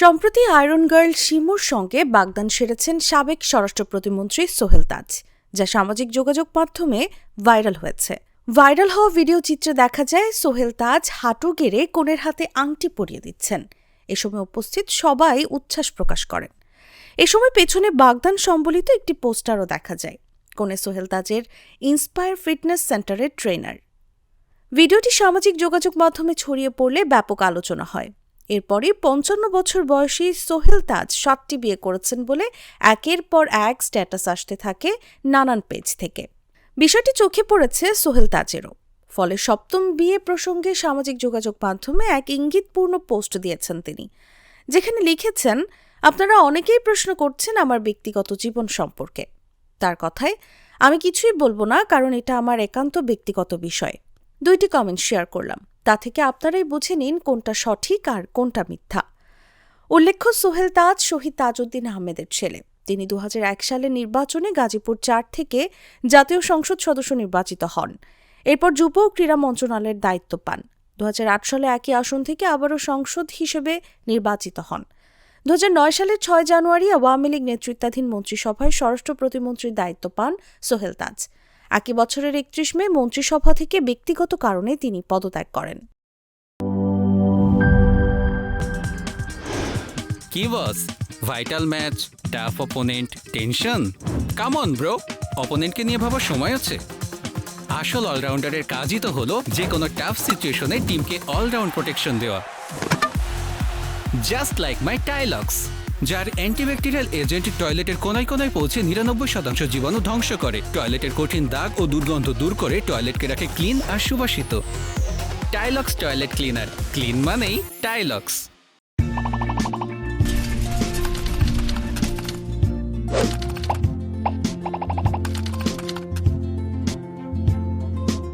সম্প্রতি iron girl শিমুর সঙ্গে বাগদান সেরেছেন সাবেক স্বরাষ্ট্র প্রতিমন্ত্রী সোহেল তাজ, যা সামাজিক যোগাযোগ মাধ্যমে ভাইরাল হয়েছে। ভাইরাল হওয়া ভিডিও চিত্রে দেখা যায় সোহেল তাজ হাঁটু গেড়ে কনের হাতে আংটি পরিয়ে দিচ্ছেন। এ সময় উপস্থিত সবাই উচ্ছ্বাস প্রকাশ করেন। এ সময় পেছনে বাগদান সম্বলিত একটি পোস্টারও দেখা যায়। কনে সোহেল তাজের ইন্সপায়ার ফিটনেস সেন্টারের ট্রেনার। ভিডিওটি সামাজিক যোগাযোগ মাধ্যমে ছড়িয়ে পড়লে ব্যাপক আলোচনা হয়। এরপরই ৫৫ বছর বয়সী সোহেল তাজ ৭টি বিয়ে করেছেন বলে একের পর এক স্ট্যাটাস আসতে থাকে নানান পেজ থেকে। বিষয়টি চোখে পড়েছে সোহেল তাজেরও। ফলে সপ্তম বিয়ে প্রসঙ্গে সামাজিক যোগাযোগ মাধ্যমে এক ইঙ্গিতপূর্ণ পোস্ট দিয়েছেন তিনি, যেখানে লিখেছেন, আপনারা অনেকেই প্রশ্ন করছেন আমার ব্যক্তিগত জীবন সম্পর্কে। তার কথায়, আমি কিছুই বলবো না, কারণ এটা আমার একান্ত ব্যক্তিগত বিষয়। 2টি কমেন্ট শেয়ার করলাম, তা থেকে আপনারাই বুঝে নিন কোনটা সঠিক আর কোনটা মিথ্যা। উল্লেখ্য, সোহেল তাজ শহীদ তাজউদ্দিন আহমেদের ছেলে। তিনি ২০০১ সালের নির্বাচনে গাজীপুর ৪ থেকে জাতীয় সংসদ সদস্য নির্বাচিত হন। এরপর যুব ও ক্রীড়া মন্ত্রণালয়ের দায়িত্ব পান। ২০০৮ সালে একই আসন থেকে আবারও সংসদ হিসেবে নির্বাচিত হন। ২০০৯ সালের ৬ জানুয়ারি আওয়ামী লীগ নেতৃত্বাধীন মন্ত্রিসভায় স্বরাষ্ট্র প্রতিমন্ত্রীর দায়িত্ব পান সোহেল তাজ। একই বছরের ৩১ মে মন্ত্রিসভা থেকে ব্যক্তিগত কারণে তিনি পদত্যাগ করেন। কি boss, vital match, tough opponent, tension? Come on bro, অপোনেন্টকে নিয়ে ভাবার সময় আছে। আসল অলরাউন্ডারের কাজই তো হলো যে কোনো টাফ সিচুয়েশনে টিমকে অলরাউন্ড প্রোটেকশন দেওয়া। জাস্ট লাইক মাই টাইলক্স, যার অ্যান্টিব্যাকটেরিয়াল এজেন্ট টয়লেটের কোনায় কোনায় পৌঁছে ৯৯% জীবাণু ধ্বংস করে, টয়লেটের কঠিন দাগ ও দুর্গন্ধ দূর করে টয়লেটকে রাখে ক্লিন আর সুবাসিত। টাইলক্স টয়লেট ক্লিনার, ক্লিন মানেই টাইলক্স।